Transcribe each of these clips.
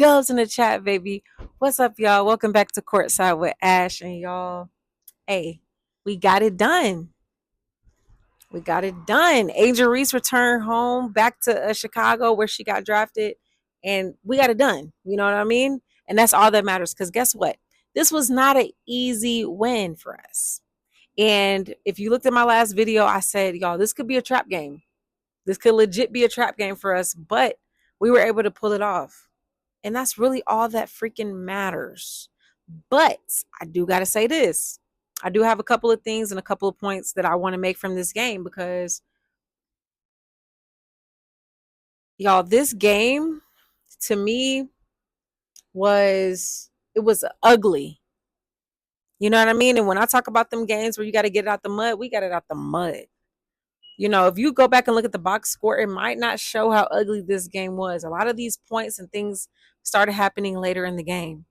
Dubs in the chat, baby. What's up, y'all? Welcome back to Courtside with Ash and y'all. Hey, we got it done. We got it done. Angel Reese returned home back to Chicago where she got drafted, and we got it done. You know what I mean? And that's all that matters. Because guess what? This was not an easy win for us. And if you looked at my last video, I said, y'all, this could be a trap game. This could legit be a trap game for us, but we were able to pull it off. And that's really all that freaking matters. But I do got to say this. I do have a couple of things and a couple of points that I want to make from this game because, y'all, this game to me was ugly. You know what I mean? And when I talk about them games where you got to get it out the mud, we got it out the mud. You know, if you go back and look at the box score, it might not show how ugly this game was. A lot of these points and things started happening later in the game.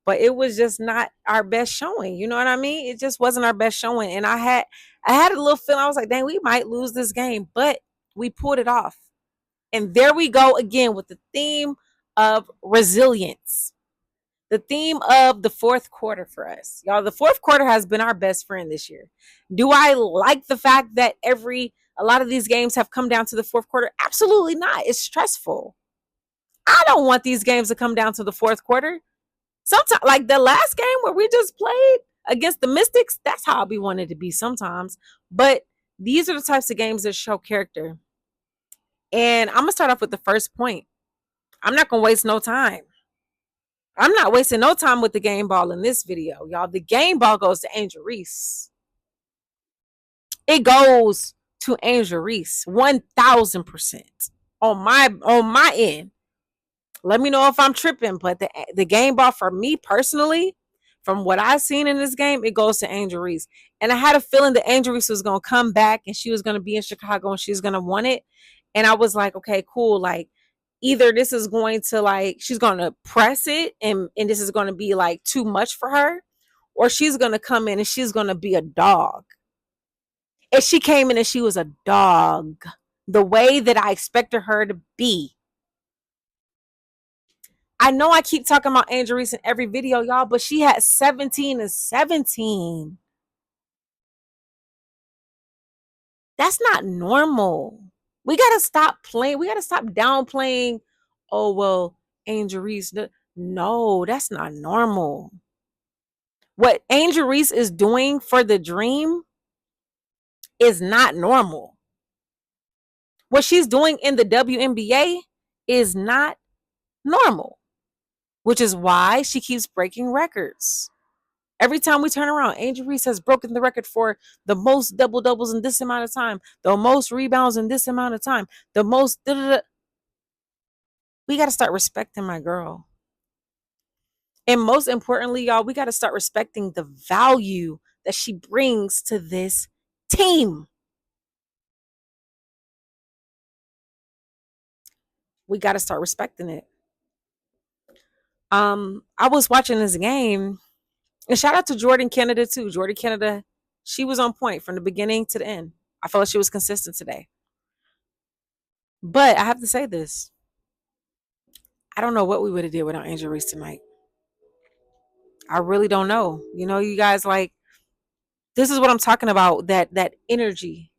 But it was just not our best showing. You know what I mean? It just wasn't our best showing. And I had a little feeling. I was like, dang, we might lose this game. But we pulled it off. And there we go again with the theme of resilience. The theme of the fourth quarter for us. Y'all, the fourth quarter has been our best friend this year. Do I like the fact that a lot of these games have come down to the fourth quarter? Absolutely not. It's stressful. I don't want these games to come down to the fourth quarter. Sometimes, like the last game where we just played against the Mystics, that's how we wanted to be sometimes. But these are the types of games that show character. And I'm going to start off with the first point. I'm not going to waste no time. I'm not wasting no time with the game ball in this video, y'all. The game ball goes to Angel Reese. It goes to Angel Reese, 1,000% on my end. Let me know if I'm tripping, but the game ball for me personally, from what I've seen in this game, it goes to Angel Reese. And I had a feeling that Angel Reese was going to come back and she was going to be in Chicago and she's going to want it. And I was like, okay, cool. Like, either this is going to she's going to press it and this is going to be like too much for her, or she's going to come in and she's going to be a dog. And she came in and she was a dog, the way that I expected her to be. I know I keep talking about Angel Reese in every video, y'all, but she had 17 and 17. That's not normal. We got to stop playing. We got to stop downplaying. Oh, well, Angel Reese. No, that's not normal. What Angel Reese is doing for the dream is not normal. What she's doing in the WNBA is not normal, which is why she keeps breaking records. Every time we turn around, Angel Reese has broken the record for the most double-doubles in this amount of time, the most rebounds in this amount of time, the most... We got to start respecting my girl. And most importantly, y'all, we got to start respecting the value that she brings to this team. We got to start respecting it. I was watching this game, and shout out to Jordin Canada too. Jordin Canada, she was on point from the beginning to the end. I felt like she was consistent today. But I have to say this. I don't know what we would have did without Angel Reese tonight. I really don't know. You know, you guys, like, this is what I'm talking about, that energy.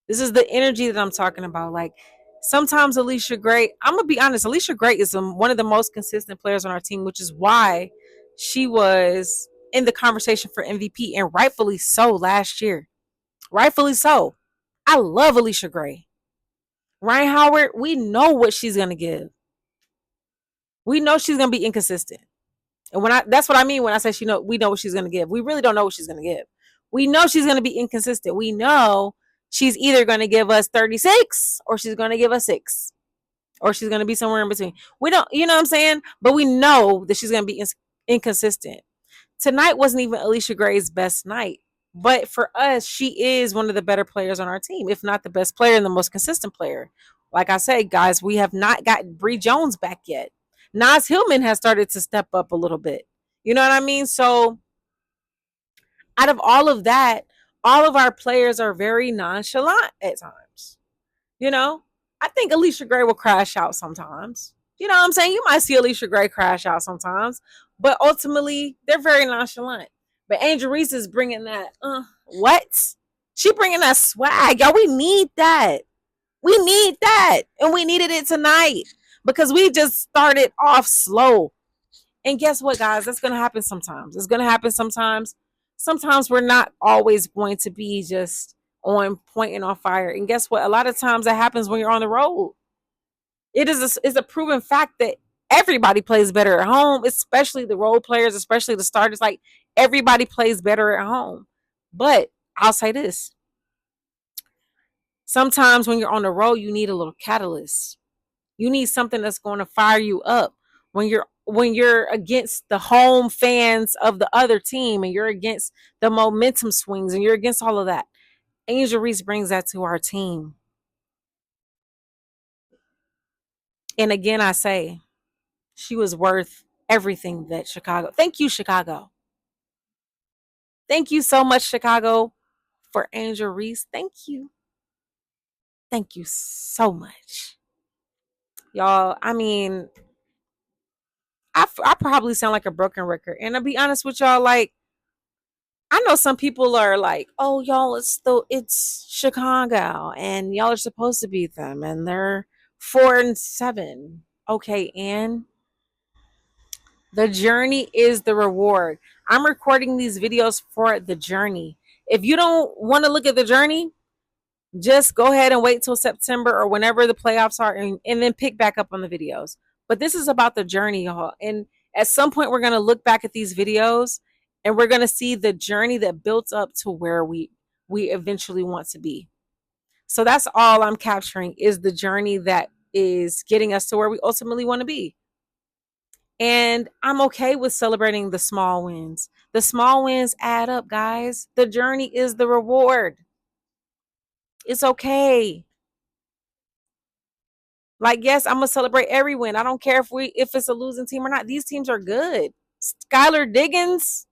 This is the energy that I'm talking about. Like, sometimes Allisha Gray, I'm going to be honest, Allisha Gray is one of the most consistent players on our team, which is why she was in the conversation for MVP, and rightfully so last year. Rightfully so. I love Allisha Gray. Rhyne Howard, we know what she's going to give. We know she's going to be inconsistent. And that's what I mean when I say we know what she's going to give. We really don't know what she's going to give. We know she's going to be inconsistent. We know she's either going to give us 36 or she's going to give us 6. Or she's going to be somewhere in between. We don't, you know what I'm saying? But we know that she's going to be inconsistent. Tonight wasn't even Allisha Gray's best night. But for us, she is one of the better players on our team, if not the best player and the most consistent player. Like I say, guys, we have not gotten Bree Jones back yet. Naz Hillmon has started to step up a little bit. You know what I mean? So out of all of that, all of our players are very nonchalant at times. You know, I think Allisha Gray will crash out sometimes. You know what I'm saying? You might see Allisha Gray crash out sometimes, but ultimately they're very nonchalant. But Angel Reese is bringing that. What? She bringing that swag, y'all. We need that. We need that, and we needed it tonight because we just started off slow. And guess what, guys? That's gonna happen sometimes. It's gonna happen sometimes. Sometimes we're not always going to be just on point and on fire. And guess what? A lot of times that happens when you're on the road. It's a proven fact that everybody plays better at home, especially the role players, especially the starters. Like everybody plays better at home. But I'll say this. Sometimes when you're on the road, you need a little catalyst. You need something that's going to fire you up when you're against the home fans of the other team and you're against the momentum swings and you're against all of that. Angel Reese brings that to our team. And again, I say she was worth everything that Chicago. Thank you, Chicago. Thank you so much, Chicago, for Angel Reese. Thank you. Thank you so much. Y'all, I mean, I probably sound like a broken record. And to be honest with y'all, like, I know some people are like, "Oh, y'all, it's Chicago, and y'all are supposed to beat them, and they're 4-7." Okay, and the journey is the reward. I'm recording these videos for the journey. If you don't want to look at the journey, just go ahead and wait till September or whenever the playoffs are and then pick back up on the videos. But this is about the journey, y'all. And at some point, we're going to look back at these videos and we're going to see the journey that built up to where we eventually want to be. So that's all I'm capturing is the journey that is getting us to where we ultimately want to be. And I'm okay with celebrating the small wins. The small wins add up, guys. The journey is the reward. It's okay. Like, yes, I'm gonna celebrate every win. I don't care if it's a losing team or not. These teams are good. Skylar Diggins,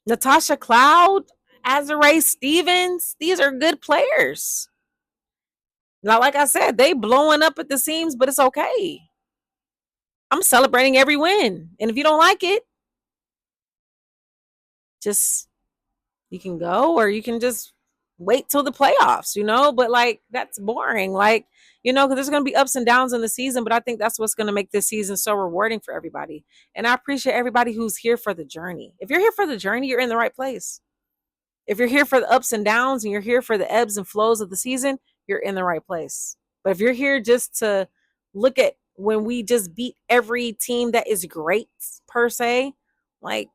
Natasha Cloud, Azarae Stevens. These are good players. Now, like I said, they blowing up at the seams, but it's okay. I'm celebrating every win. And if you don't like it, just you can go or you can just wait till the playoffs, but like that's boring. Like, because there's going to be ups and downs in the season, but I think that's what's going to make this season so rewarding for everybody. And I appreciate everybody who's here for the journey. If you're here for the journey, you're in the right place. If you're here for the ups and downs and you're here for the ebbs and flows of the season, you're in the right place. But if you're here just to look at when we just beat every team that is great per se, like,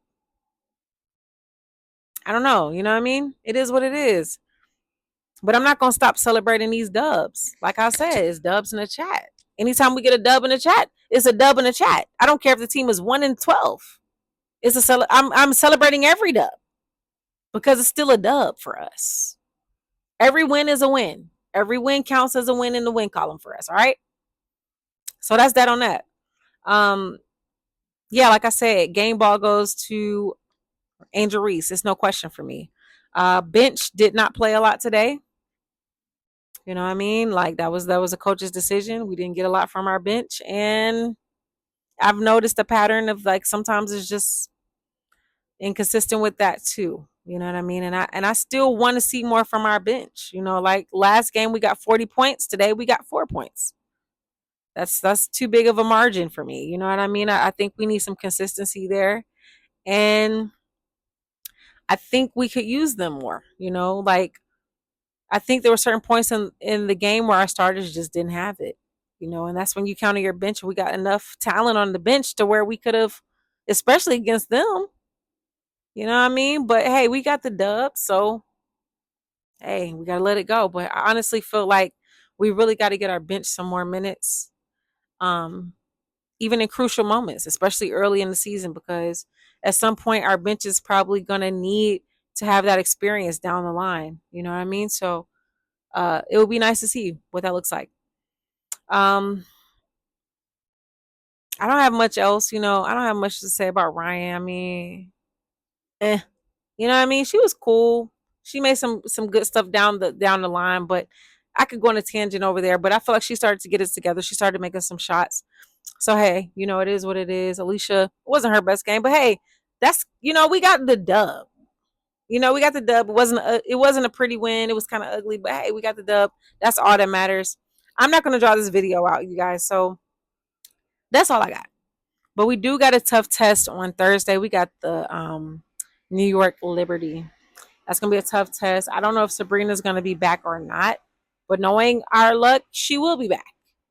I don't know. You know what I mean? It is what it is. But I'm not going to stop celebrating these dubs. Like I said, it's dubs in the chat. Anytime we get a dub in the chat, it's a dub in the chat. I don't care if the team is 1-12. I'm celebrating every dub because it's still a dub for us. Every win is a win. Every win counts as a win in the win column for us. All right. So that's that on that. Yeah, like I said, game ball goes to Angel Reese. It's no question for me. Bench did not play a lot today. You know what I mean? Like that was a coach's decision. We didn't get a lot from our bench, and I've noticed a pattern of like sometimes it's just inconsistent with that too. You know what I mean? And I still want to see more from our bench. Like last game we got 40 points. Today we got 4 points. That's too big of a margin for me. You know what I mean? I think we need some consistency there, and I think we could use them more. Like I think there were certain points in the game where our starters just didn't have it, and that's when you counter your bench. We got enough talent on the bench to where we could have, especially against them, you know what I mean? But hey, we got the dub, so hey, we got to let it go. But I honestly feel like we really got to get our bench some more minutes, even in crucial moments, especially early in the season, because at some point our bench is probably going to need to have that experience down the line. You know what I mean? So it would be nice to see what that looks like. I don't have much else, I don't have much to say about Ryan. I mean, you know what I mean? She was cool. She made some good stuff down the line, but I could go on a tangent over there, but I feel like she started to get us together. She started making some shots. So hey, it is what it is. Allisha wasn't her best game, but hey, that's we got the dub. We got the dub. It wasn't a pretty win. It was kind of ugly, but hey, we got the dub. That's all that matters. I'm not gonna draw this video out, you guys. So that's all I got. But we do got a tough test on Thursday. We got the New York Liberty. That's gonna be a tough test. I don't know if Sabrina's gonna be back or not, but knowing our luck, she will be back.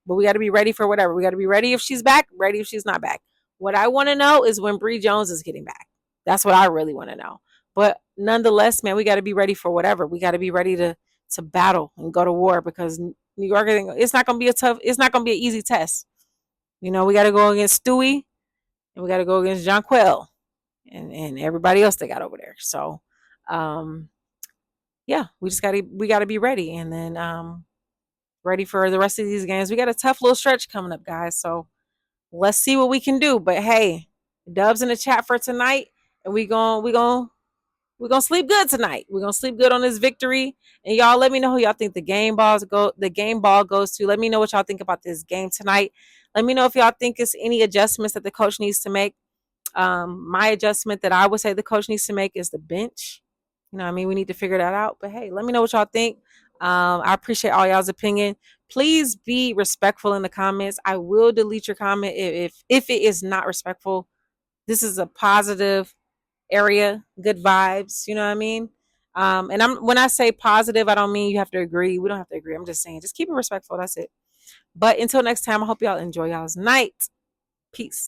But we got to be ready for whatever. We got to be ready if she's back, ready if she's not back. What I want to know is when Bree Jones is getting back. That's what I really want to know. But nonetheless, man, we got to be ready for whatever. We got to be ready to battle and go to war because New York, it's not gonna be it's not gonna be an easy test. We got to go against Stewie and we got to go against Jonquel and everybody else they got over there. So, yeah, we gotta be ready, and then ready for the rest of these games. We got a tough little stretch coming up, guys. So let's see what we can do. But hey, dubs in the chat for tonight, and we're gonna sleep good tonight. We're gonna sleep good on this victory. And y'all let me know who y'all think the game ball goes to. Let me know what y'all think about this game tonight. Let me know if y'all think it's any adjustments that the coach needs to make. My adjustment that I would say the coach needs to make is the bench. We need to figure that out. But hey, let me know what y'all think. I appreciate all y'all's opinion. Please be respectful in the comments. I will delete your comment if it is not respectful. This is a positive area, good vibes. You know what I mean? And when I say positive, I don't mean you have to agree. We don't have to agree. I'm just saying, just keep it respectful. That's it. But until next time, I hope y'all enjoy y'all's night. Peace.